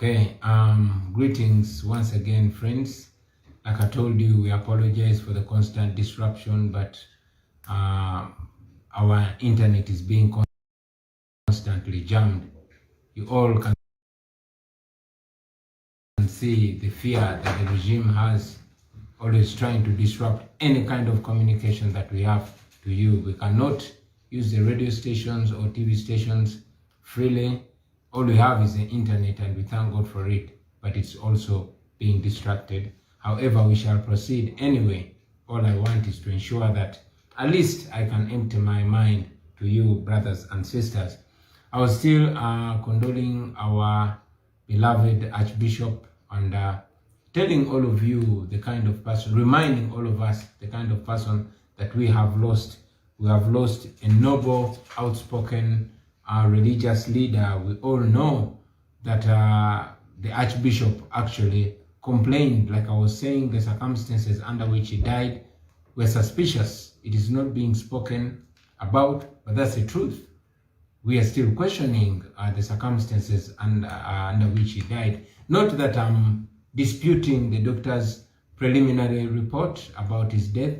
Okay, greetings once again, friends. Like I told you, we apologize for the constant disruption, but our internet is being constantly jammed. You all can see the fear that the regime has, always trying to disrupt any kind of communication that we have to you. We cannot use the radio stations or TV stations freely. All we have is the internet, and we thank God for it, but it's also being distracted. However, we shall proceed anyway. All I want is to ensure that at least I can empty my mind to you, brothers and sisters. I was still condoling our beloved Archbishop and telling all of you the kind of person, reminding all of us the kind of person that we have lost. We have lost a noble, outspoken, religious leader. We all know that the Archbishop actually complained, like I was saying, the circumstances under which he died were suspicious. It is not being spoken about, but that's the truth. We are still questioning the circumstances under which he died. Not that I'm disputing the doctor's preliminary report about his death,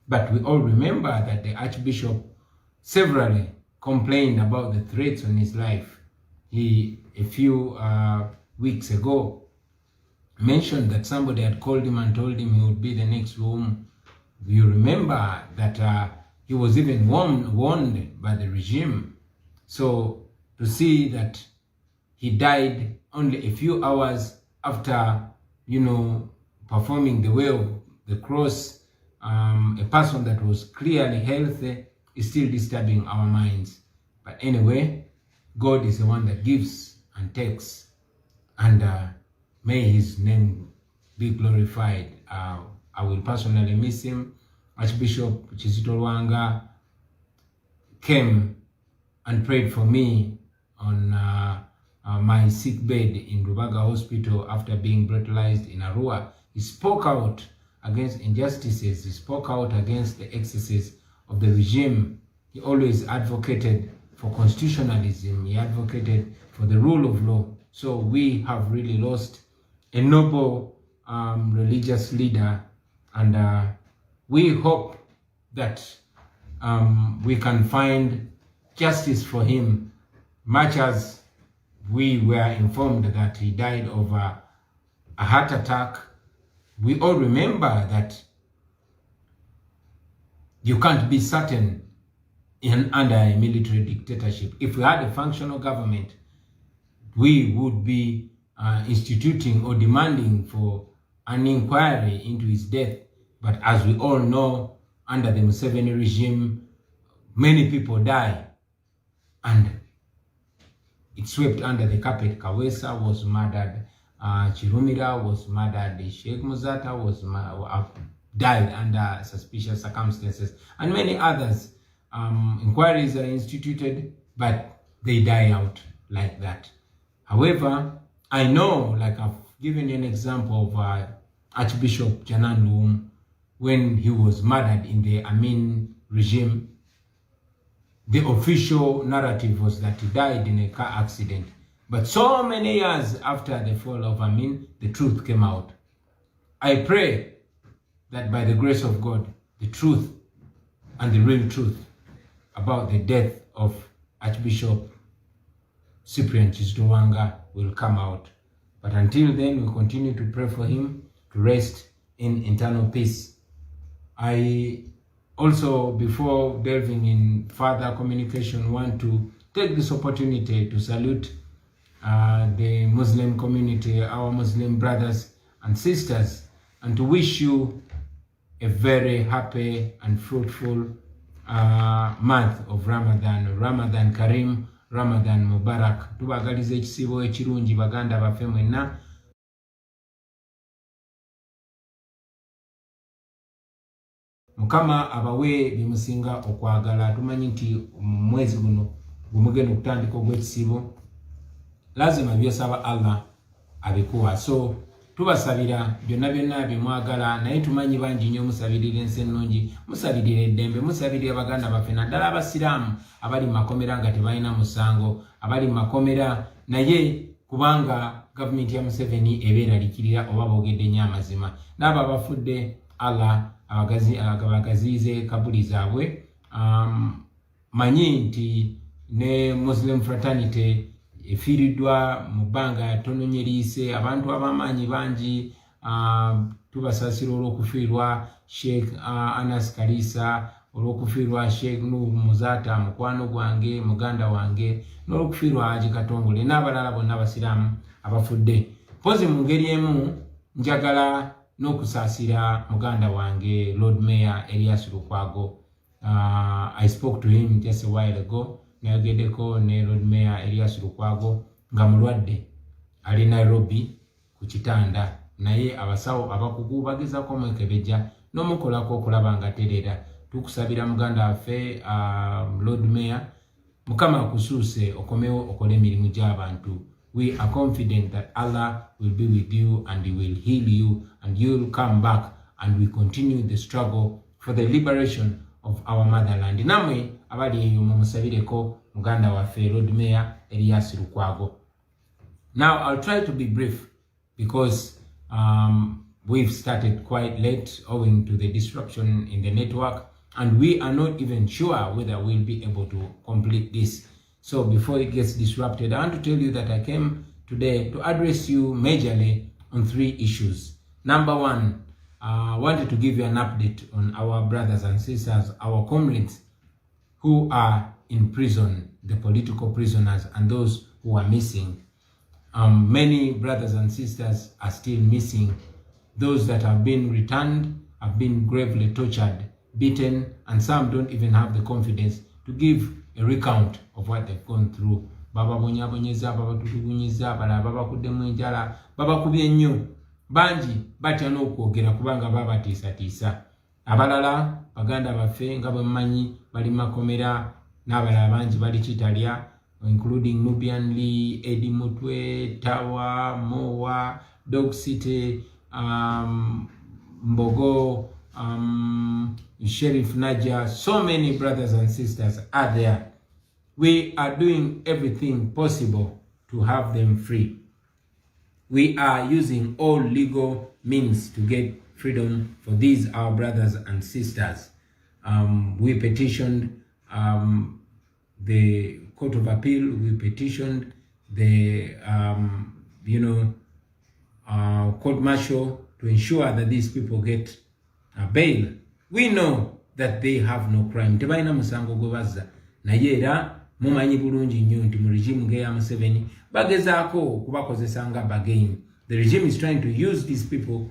but we all remember that the Archbishop severally complained about the threats on his life. He, a few weeks ago, mentioned that somebody had called him and told him he would be the next whom. You remember that he was even warned by the regime. So to see that he died only a few hours after, performing the way of the cross, a person that was clearly healthy, is still disturbing our minds. But anyway, God is the one that gives and takes, and may his name be glorified. I will personally miss him. Archbishop Kizito Lwanga came and prayed for me on my sick bed in Rubaga Hospital after being brutalized in Arua. He spoke out against injustices. He spoke out against the excesses of the regime. He always advocated for constitutionalism. He advocated for the rule of law. So we have really lost a noble religious leader, and we hope that we can find justice for him, much as we were informed that he died of a heart attack. We all remember that you can't be certain under a military dictatorship. If we had a functional government, we would be instituting or demanding for an inquiry into his death. But as we all know, under the Museveni regime, many people die, and it swept under the carpet. Kawesa was murdered, Chirumira was murdered, Sheikh Muzata was died under suspicious circumstances, and many others. Inquiries are instituted, but they die out like that. However, I know, like I've given you an example of Archbishop Janan Luum, when he was murdered in the Amin regime. The official narrative was that he died in a car accident. But so many years after the fall of Amin, the truth came out. I pray that by the grace of God, the truth and the real truth about the death of Archbishop Cyprian Kizito Lwanga will come out. But until then, we continue to pray for him to rest in eternal peace. I also, before delving in further communication, want to take this opportunity to salute the Muslim community, our Muslim brothers and sisters, and to wish you a very happy and fruitful month of Ramadan. Ramadan Karim, Ramadan Mubarak. Tubagalize ekisibo ekirungi baganda baffe mwenna. Mukama abawe bimusinga okwagala. Tumanyi nti mwezi guno gumugenda okutandika ogw'ekisibo, lazima byosaba Allah abikuwa. So tubasabira byonna byonna bimwagala, naye tumanyi bangi nnyo musabirira ensi ennungi, musabirira eddembe, musabirira baganda baffe, naddala abasiraamu abali mu makomera nga tebalina musango, abali mu makomera naye kubanga government ya Museveni ebeera likirira oba boogedde nnyo amazima. N'abo abafudde Allah abagaziize kabuli zaabwe. Manyi nti ne Muslim fraternity efiiriddwa mu bbanga ttono nnyo liise, abantu ab'amaanyi bangi. Tubasaasira olw'okufiirwa Sheikh Anas Kalisa, olw'okufiirwa Sheikh Nuhu Muzata mukwano gwange muganda wange, n'olw'okufiirwa Haji Katongole n'abalala bonna abasiraamu abafudde. Pozi mu ngeri emu njagala n'okusaasira muganda wange Lord Mayor Erias Lukwago. I spoke to him just a while ago. Nayogeddeko ne Lord Mayor Erias Lukwago nga mulwadde ali Nairobi ku kitanda, naye abasawo abakugu bagezaako omwekebejja n'omukolako okulaba nga terera. Tukusabira muganda waffe Lord Mayor, Mukama akusuuse okomewo okole emirimu gy'abantu. We are confident that Allah will be with you and He will heal you and you will come back and we continue the struggle for the liberation of our motherland. Namwe abali eyo mumusabireko muganda waffe Lord Mayor Erias Lukwago. Now I'll try to be brief because we've started quite late owing to the disruption in the network, and we are not even sure whether we'll be able to complete this. So before it gets disrupted, I want to tell you that I came today to address you majorly on 3 issues. Number 1, I wanted to give you an update on our brothers and sisters, our comrades who are in prison, the political prisoners and those who are missing. Many brothers and sisters are still missing. Those that have been returned have been gravely tortured, beaten, and some don't even have the confidence to give a recount of what they've gone through. Baba bonyabonyeza, baba tutugunyiza, baba kudemu enjala, baba kubye nnyo. Banji batya n'okwogera kubanga baba tiisa. Abalala baganda baffe nga bwe mmanyi bali makomera, n'abalala bangi bali Kitalya, including Nubian Lee, Eddie Mutwe, Tawa, Mowa, Dog City, Mbogo, Sheriff Naja. So many brothers and sisters are there. We are doing everything possible to have them free. We are using all legal means to get freedom for these our brothers and sisters. We petitioned the Court of Appeal, we petitioned the court martial to ensure that these people get bail. We know that they have no crime. Tebalina musango gwe bazza. Naye era mumanyi bulungi nnyo nti mu regime ng'eya Museveni bagezaako kubakozesa nga bargain. The regime is trying to use these people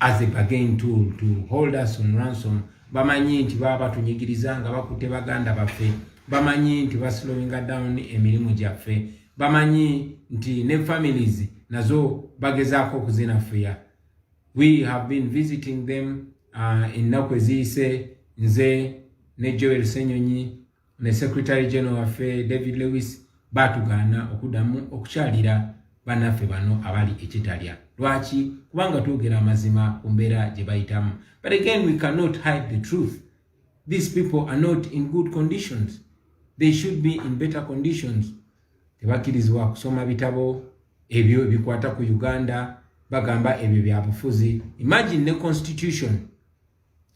as a bargain tool to hold us on ransom. Bamanyi nti baba batunyigiriza nga bakutte baganda baffe. Bamanyi nti baslowinga down emirimu gyaffe. Bamanyi nti ne families nazo bagezaako okuzinafuya. We have been visiting them in nnaku eziyise, nze ne Joel Senyonyi ne Secretary General waffe David Lewis batugana okudamu okukyalira banaffe bano abali ekitalya. Lwaki? Kubanga twogera amazima ku mbeera gye bayitamu. But again, we cannot hide the truth. These people are not in good conditions. They should be in better conditions. Tebakirizibwa kusoma bitabo ebyo bikwata ku Uganda, bagamba ebyo bya bufuzi. Imagine the constitution.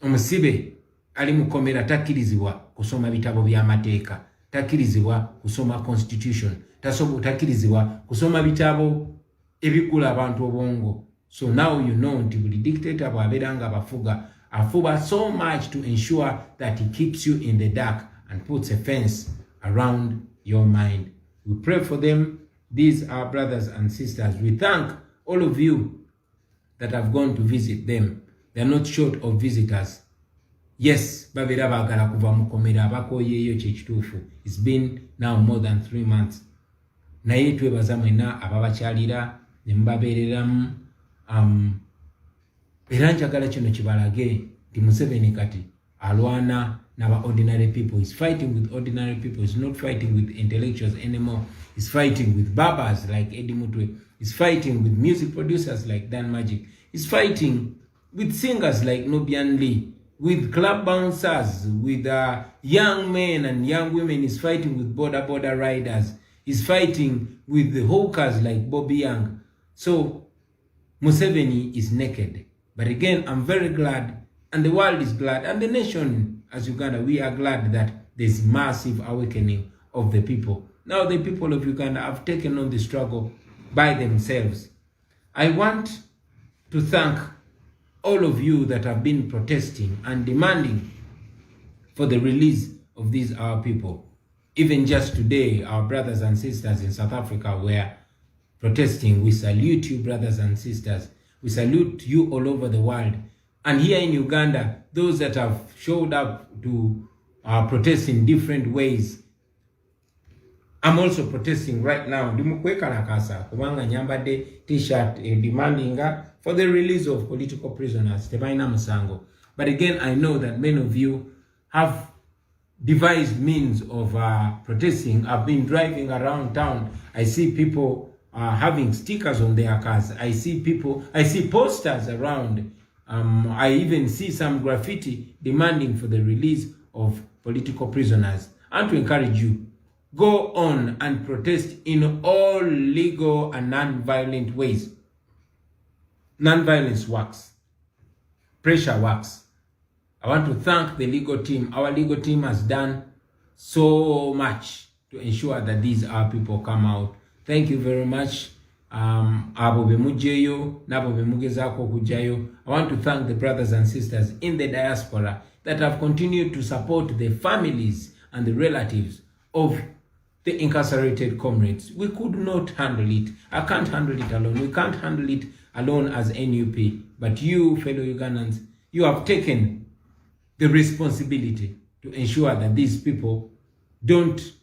Omusibe ali mukomera takirizibwa kusoma bitabo by'amateeka, takirizibwa kusoma constitution, takirizibwa kusoma bitabo ebikula abantu obwongo. So now you know nti buli dictator bw'abeeranga afuba so much to ensure that he keeps you in the dark and puts a fence around your mind. We pray for them. These are brothers and sisters. We thank all of you that have gone to visit them. They are not short of visitors. Yes, babera bagala kuva mukomera bakoyeyo kyekituufu. It's been now more than 3 months. Naye twebaza mwena ababakyalira ne mubabeereramu. Era njagala kino kibalage nti Museveni kati alwana n'aba ordinary people. He's fighting with ordinary people. He's not fighting with intellectuals anymore. He's fighting with babas like Eddie Mutwe. He's fighting with music producers like Dan Magic. He's fighting with singers like Nubian Lee, with club bouncers, with young men and young women. He's fighting with border riders. He's fighting with the hawkers like Bobby Young. So Museveni is naked. But again, I'm very glad, and the world is glad, and the nation as Uganda, we are glad that there's massive awakening of the people. Now the people of Uganda have taken on the struggle by themselves. I want to thank all of you that have been protesting and demanding for the release of these our people. Even just today, our brothers and sisters in South Africa were protesting. We salute you, brothers and sisters. We salute you all over the world. And here in Uganda, those that have showed up to protest in different ways. I'm also protesting right now. Kubanga nyambade t-shirt demanding for the release of political prisoners. But again, I know that many of you have devised means of protesting. I've been driving around town. I see people having stickers on their cars. I see posters around. I even see some graffiti demanding for the release of political prisoners. And to encourage you, go on and protest in all legal and non-violent ways. Non-violence works. Pressure works. I want to thank the legal team. Our legal team has done so much to ensure that these our people come out. Thank you very much. I want to thank the brothers and sisters in the diaspora that have continued to support the families and the relatives of the incarcerated comrades. We could not handle it. I can't handle it alone. We can't handle it alone as NUP. But you, fellow Ugandans, you have taken the responsibility to ensure that these people don't,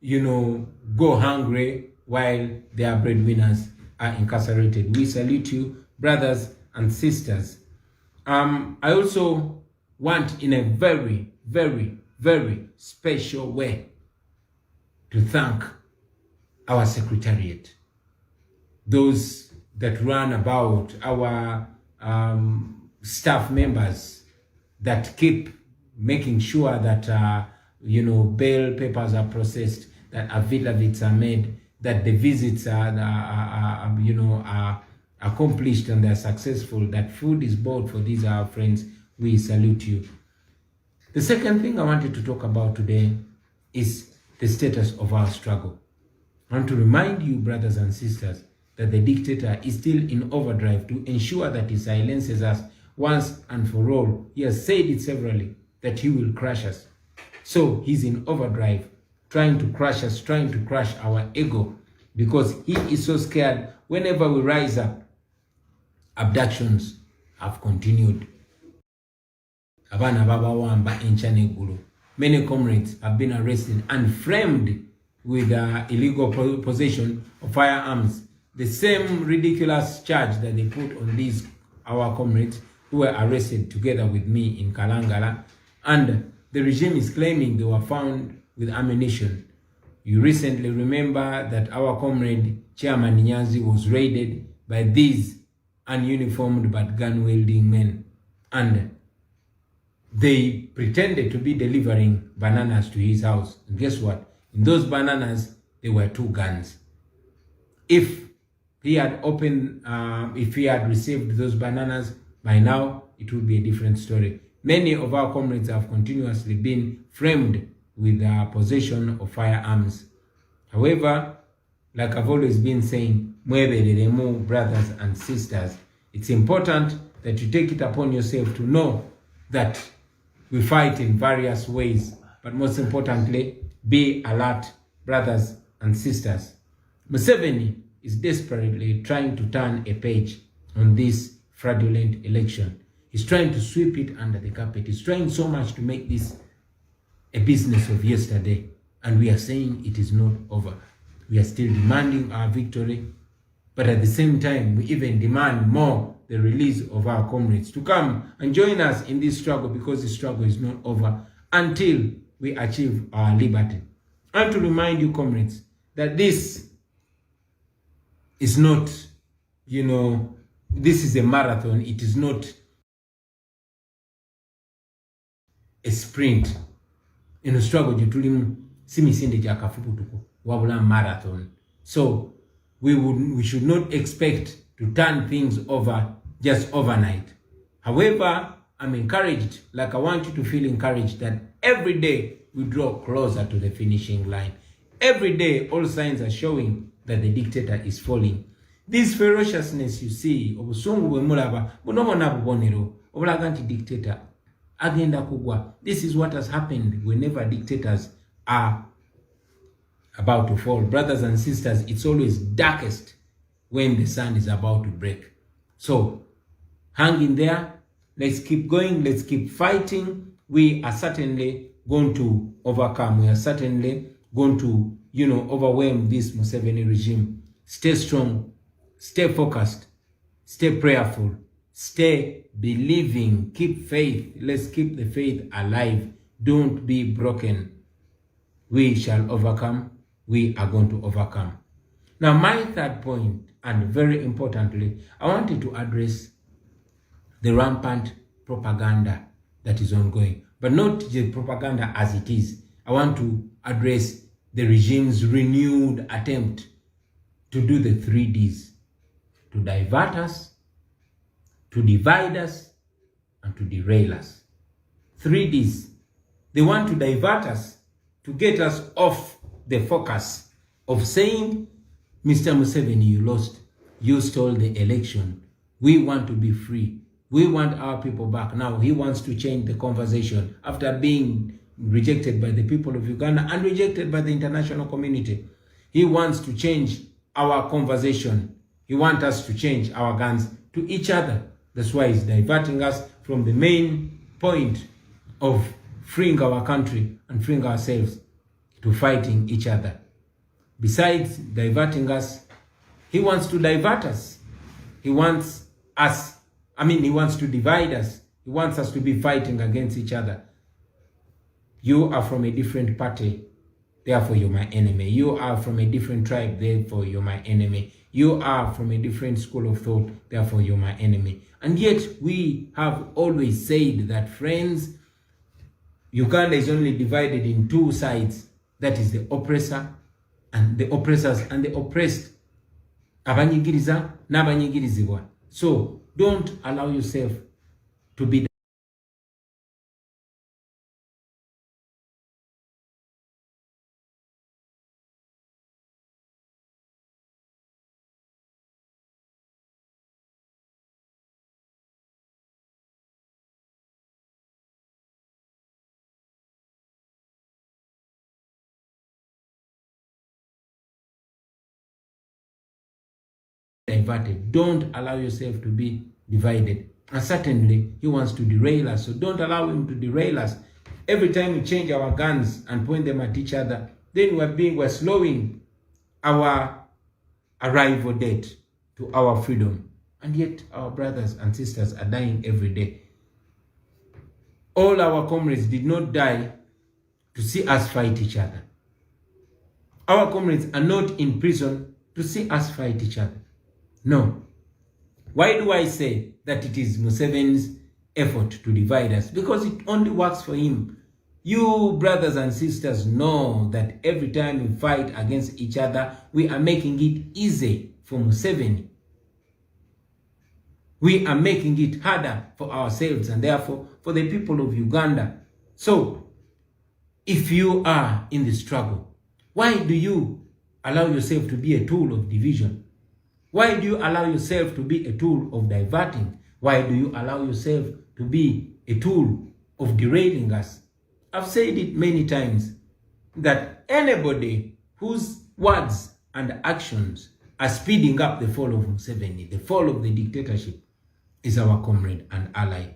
go hungry while their breadwinners are incarcerated. We salute you, brothers and sisters. I also want, in a very, very, very special way, to thank our secretariat, those that run about, our staff members that keep making sure that bail papers are processed, that affidavits are made, that the visits are accomplished and they're successful, that food is bought for these our friends. We salute you. The second thing I wanted to talk about today is the status of our struggle. I want to remind you, brothers and sisters, that the dictator is still in overdrive to ensure that he silences us once and for all. He has said it severally that he will crush us. So he's in overdrive, trying to crush us, trying to crush our ego, because he is so scared. Whenever we rise up, abductions have continued. Many comrades have been arrested and framed with illegal possession of firearms. The same ridiculous charge that they put on these our comrades who were arrested together with me in Kalangala. And the regime is claiming they were found with ammunition. You recently remember that our comrade Chairman Nyanzi was raided by these ununiformed but gun-wielding men. And they pretended to be delivering bananas to his house. And guess what? In those bananas, there were 2 guns. If he had if he had received those bananas, by now, it would be a different story. Many of our comrades have continuously been framed with possession of firearms. However, like I've always been saying, brothers and sisters, it's important that you take it upon yourself to know that we fight in various ways, but most importantly, be alert, brothers and sisters. Museveni is desperately trying to turn a page on this fraudulent election. He's trying to sweep it under the carpet. He's trying so much to make this a business of yesterday, and we are saying it is not over. We are still demanding our victory, but at the same time, we even demand more the release of our comrades to come and join us in this struggle, because the struggle is not over until we achieve our liberty. And to remind you, comrades, that this is not, this is a marathon. It is not a sprint. In a struggle, wabula marathon. So we should not expect to turn things over just overnight. However, I'm encouraged, like I want you to feel encouraged, that every day we draw closer to the finishing line. Every day, all signs are showing that the dictator is falling. This ferociousness you see, obusungu bwe mulaba, bunobona bubonero, obulaga nti dictator agenda kugwa. This is what has happened whenever dictators are about to fall. Brothers and sisters, it's always darkest when the sun is about to break. So, hang in there. Let's keep going. Let's keep fighting. We are certainly going to overcome. We are certainly going to, overwhelm this Museveni regime. Stay strong. Stay focused. Stay prayerful. Stay believing. Keep faith. Let's keep the faith alive. Don't be broken. We shall overcome. We are going to overcome. Now, my third point, and very importantly, I wanted to address the rampant propaganda that is ongoing, but not the propaganda as it is. I want to address the regime's renewed attempt to do the 3 Ds: to divert us, to divide us, and to derail us. 3 Ds. They want to divert us, to get us off the focus of saying, Mr. Museveni, you lost. You stole the election. We want to be free. We want our people back. Now he wants to change the conversation after being rejected by the people of Uganda and rejected by the international community. He wants to change our conversation. He wants us to change our guns to each other. That's why he's diverting us from the main point of freeing our country and freeing ourselves to fighting each other. Besides diverting us, he wants to divert us. He wants to divide us. He wants us to be fighting against each other. You are from a different party, therefore you're my enemy. You are from a different tribe, therefore you're my enemy. You are from a different school of thought, therefore you're my enemy. And yet we have always said that, friends, Uganda is only divided in 2 sides. That is the oppressor and the oppressors and the oppressed. Abanyigiriza n'abanyigirizibwa. So don't allow yourself to be diverted. Don't allow yourself to be divided. And certainly he wants to derail us. So don't allow him to derail us. Every time we change our guns and point them at each other, then we're slowing our arrival date to our freedom. And yet our brothers and sisters are dying every day. All our comrades did not die to see us fight each other. Our comrades are not in prison to see us fight each other. No. Why do I say that it is Museveni's effort to divide us? Because it only works for him. You brothers and sisters know that every time we fight against each other, we are making it easy for Museveni. We are making it harder for ourselves and therefore for the people of Uganda. So, if you are in the struggle, why do you allow yourself to be a tool of division? Why do you allow yourself to be a tool of diverting? Why do you allow yourself to be a tool of derailing us? I've said it many times that anybody whose words and actions are speeding up the fall of Museveni, the fall of the dictatorship, is our comrade and ally.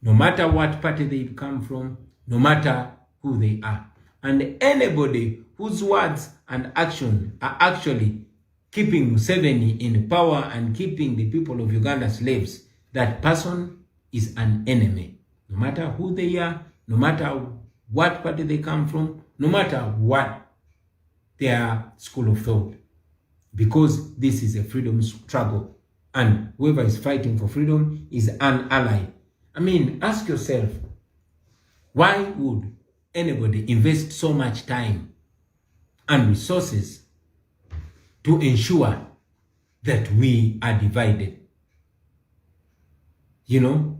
No matter what party they come from, no matter who they are. And anybody whose words and action are actually keeping Museveni in power and keeping the people of Uganda slaves, that person is an enemy. No matter who they are, no matter what party they come from, no matter what their school of thought. Because this is a freedom struggle. And whoever is fighting for freedom is an ally. I mean, ask yourself, why would anybody invest so much time and resources to ensure that we are divided. You know,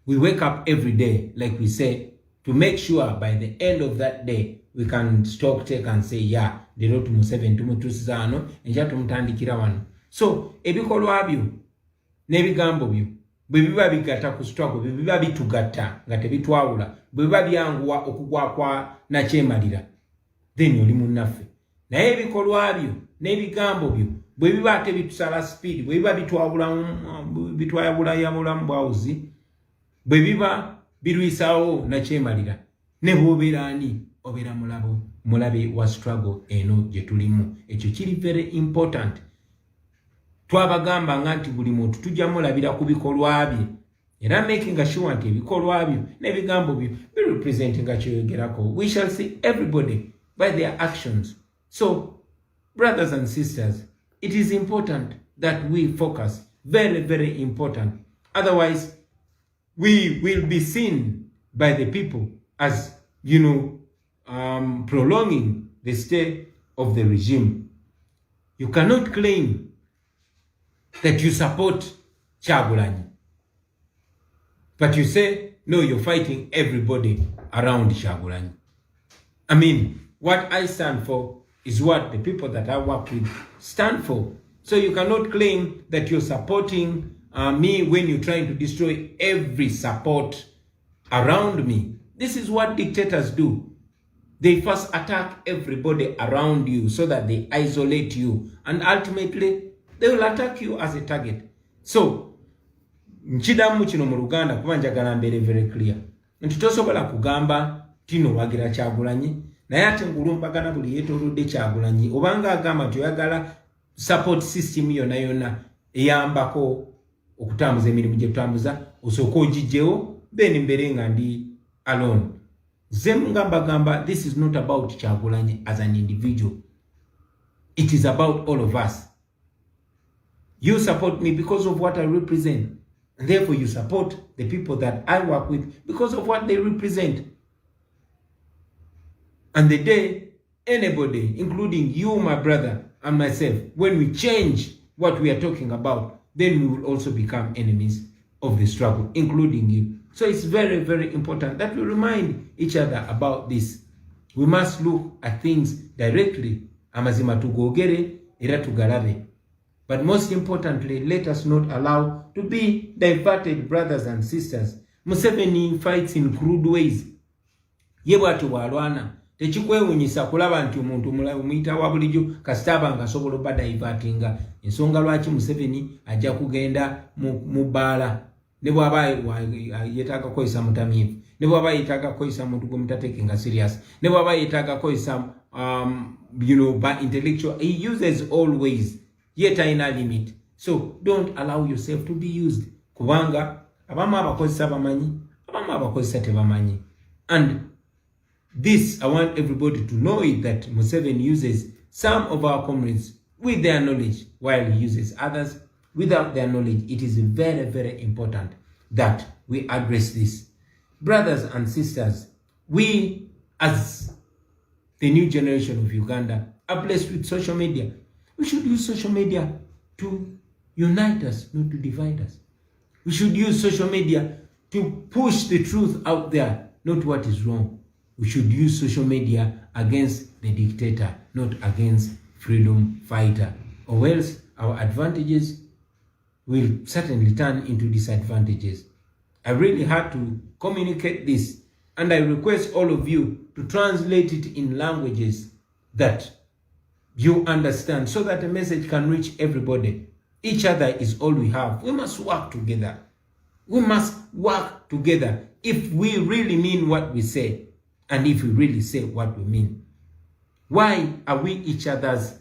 we wake up every day, like we say, to make sure by the end of that day, we can stock take and say, yeah, the road to Museveni, to Mutusano, and Jatumtandikira one. So, ebikolwa byo, n'ebigambo byo, bwe biba bigatta ku struggle, bwe biba bitugatta nga tebitwawula, bwe biba byanguwa okugwa kwa nakyemalira, then oli munnaffe. Naye ebikolwa byo n'ebigambo byo bwe biba ate bitusala speed, bwe biba bitwayabula ya mulamu bwawuzi, bwe biba birwisawo nakyemalira, ne bw'obeera ani obeera mulabe wa struggle eno gye tulimu. Ekyo kiri very important. Twabagamba nti buli muntu tujja mulabira ku bikolwa bye, era making sure nti ebikolwa byo n'ebigambo byo birepresenting nga kyoyogerako. We shall see everybody by their actions. So, brothers and sisters, it is important that we focus. Very, very important. Otherwise, we will be seen by the people as, you know, prolonging the stay of the regime. You cannot claim that you support Kyagulanyi, but you say, no, you're fighting everybody around Kyagulanyi. I mean, what I stand for is what the people that I work with stand for. So you cannot claim that you're supporting me when you're trying to destroy every support around me. This is what dictators do. They first attack everybody around you so that they isolate you. And ultimately, they will attack you as a target. So, nchidamu kino mu Luganda kuba njagala mbeere very clear. Nti tosobola kugamba tino wagira Kyagulanyi, naye ate ngulumbagana buli yeetoolodde Kyagulanyi, obanga agamba nti oyagala support system yonna eyambako okutambuza emirimu gye tutambuza, osooka ogijjewo, then mbeere nga ndi alone. Gamba, this is not about Kyagulanyi as an individual. It is about all of us. You support me because of what I represent. And therefore you support the people that I work with because of what they represent. And the day anybody, including you, my brother, and myself, when we change what we are talking about, then we will also become enemies of the struggle, including you. So it's very, very important that we remind each other about this. We must look at things directly. Amazima tugogere, era tugalabe. But most importantly, let us not allow to be diverted, brothers and sisters. Museveni fights in crude ways. Yebwatu walwana. Tekikwewunyisa kulaba nti omuntu muyita wa bulijjo kasitaba nga asobola oba divertinga. Ensonga lwaki Museveni ajja kugenda mu bbaala. Ne bw'aba yeetaaga kukozesa mutamiivu. Ne bw'aba yeetaaga kukozesa muntu gwe mutateekenga serious. Ne bw'aba yeetaaga kukozesa by intellectual. He uses all ways. Yet in a limit. So don't allow yourself to be used. Kubanga abamu abakozesa bamanyi, abamu abakozesa tebamanyi. And this, I want everybody to know it, that Museveni uses some of our comrades with their knowledge while he uses others without their knowledge. It is very, very important that we address this. Brothers and sisters, we as the new generation of Uganda are blessed with social media. We should use social media to unite us, not to divide us. We should use social media to push the truth out there, not what is wrong. We should use social media against the dictator, not against freedom fighter. Or else our advantages will certainly turn into disadvantages. I really had to communicate this, and I request all of you to translate it in languages that you understand, so that the message can reach everybody. Each other is all we have. We must work together. We must work together if we really mean what we say, and if we really say what we mean. Why are we each other's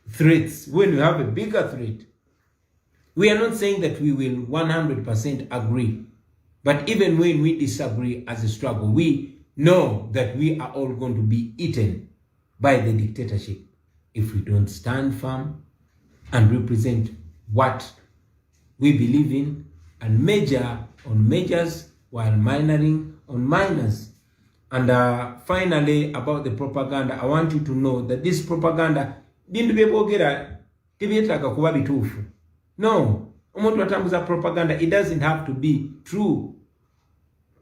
threats when we have a bigger threat? We are not saying that we will 100% agree, but even when we disagree as a struggle, we know that we are all going to be eaten by the dictatorship if we don't stand firm and represent what we believe in and major on majors while minoring on minors. And finally, about the propaganda, I want you to know that this propaganda bintu byebogera tibyetaaga kuba bituufu. No, omuntu atambuza propaganda, it doesn't have to be true,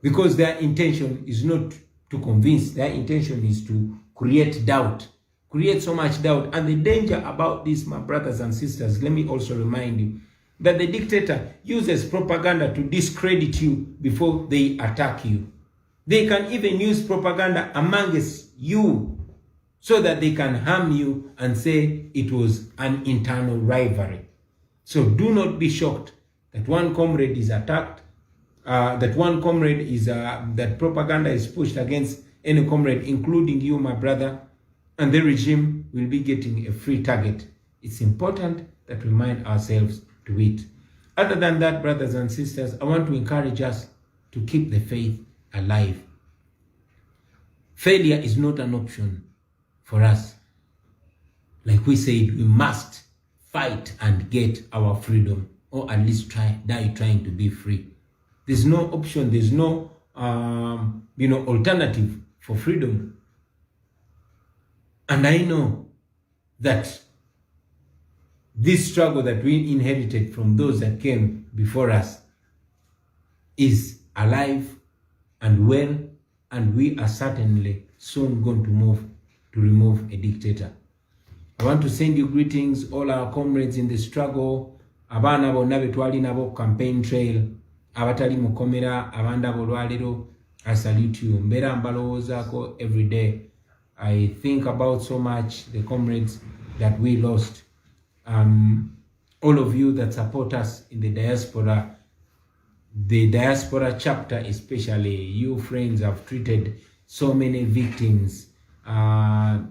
because their intention is not to convince. Their intention is to create doubt, create so much doubt. And the danger about this, my brothers and sisters, let me also remind you that the dictator uses propaganda to discredit you before they attack you. They can even use propaganda amongst you so that they can harm you and say it was an internal rivalry. So do not be shocked that one comrade is attacked, that propaganda is pushed against any comrade, including you, my brother, and the regime will be getting a free target. It's important that we remind ourselves to it. Other than that, brothers and sisters, I want to encourage us to keep the faith alive. Failure is not an option for us. Like we said, we must fight and get our freedom, or at least die trying to be free. There's no option, there's no alternative for freedom. And I know that this struggle that we inherited from those that came before us is alive and well, and we are certainly soon going to remove a dictator. I want to send you greetings, all our comrades in the struggle, abana bonna betwali nabo campaign trail, abatali mukomera, abanda bolwaliro. I salute you. Mbera mbalowoozako every day. I think about so much the comrades that we lost. All of you that support us in the diaspora chapter, especially you friends, have treated so many victims, that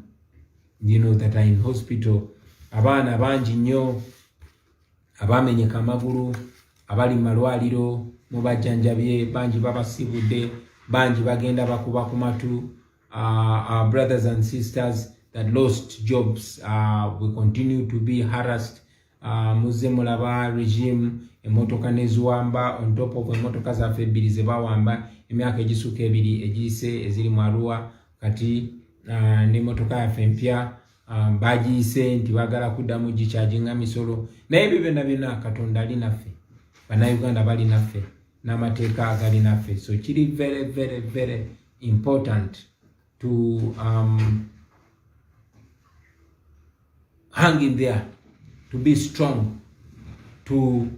are in hospital. Abana bangi nnyo abamenyeka amagulu, abali malwaliro mubajjanjabye, bangi babasibudde, bangi bagenda bakuba ku matu. Our brothers and sisters that lost jobs, we continue to be harassed. Muze mulaba regime emotoka neziwamba on top of emotoka zaffe ebbiri ze bawamba emyaka egisuka ebiri egiyise eziri mu Arua, kati n'emotoka yaffe empya bagiyise nti bagala kuddamu gikyajinga misolo. Naye ebyo byonna Katonda ali naffe, bannayuganda bali naffe, n'amateeka agali naffe. So kiri very, very, very important to hang in there, to be strong, to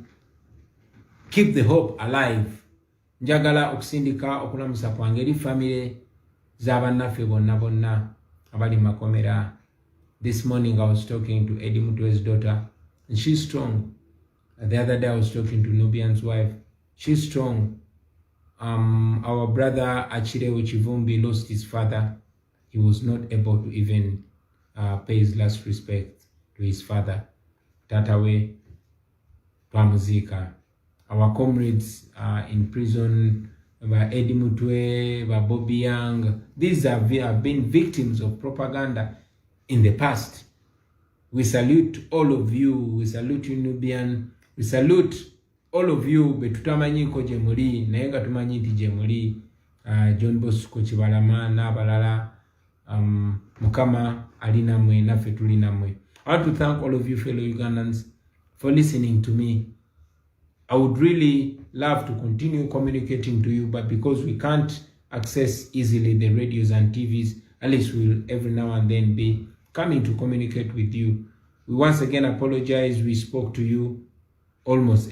keep the hope alive. Njagala okusindika okulamusa kwange eri family z'abannaffe bonna abali makomera. This morning I was talking to Eddie Mutwe's daughter, and she's strong. The other day I was talking to Nubian's wife. She's strong. Our brother Achireo Chivumbi lost his father. He was not able to even pay his last respect to his father. Tatawe twamuzika. Our comrades in prison, Eddie Mutwe, Bobby Young, these have been victims of propaganda in the past. We salute all of you. We salute you, Nubian. We salute all of you. Betutamanyi ko jemuli, naye nga tumanyi nti jemuli. John Bosco Kibalama n'abalala, Mukama ali namwe, naffe tuli namwe. I want to thank all of you fellow Ugandans for listening to me. I would really love to continue communicating to you, but because we can't access easily the radios and TVs, at least we'll every now and then be coming to communicate with you. We once again apologize. We spoke to you almost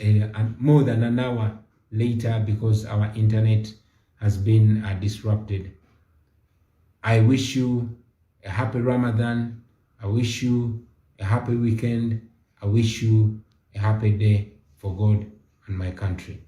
more than an hour later because our internet has been disrupted. I wish you a happy Ramadan. I wish you a happy weekend. I wish you a happy day for God and my country.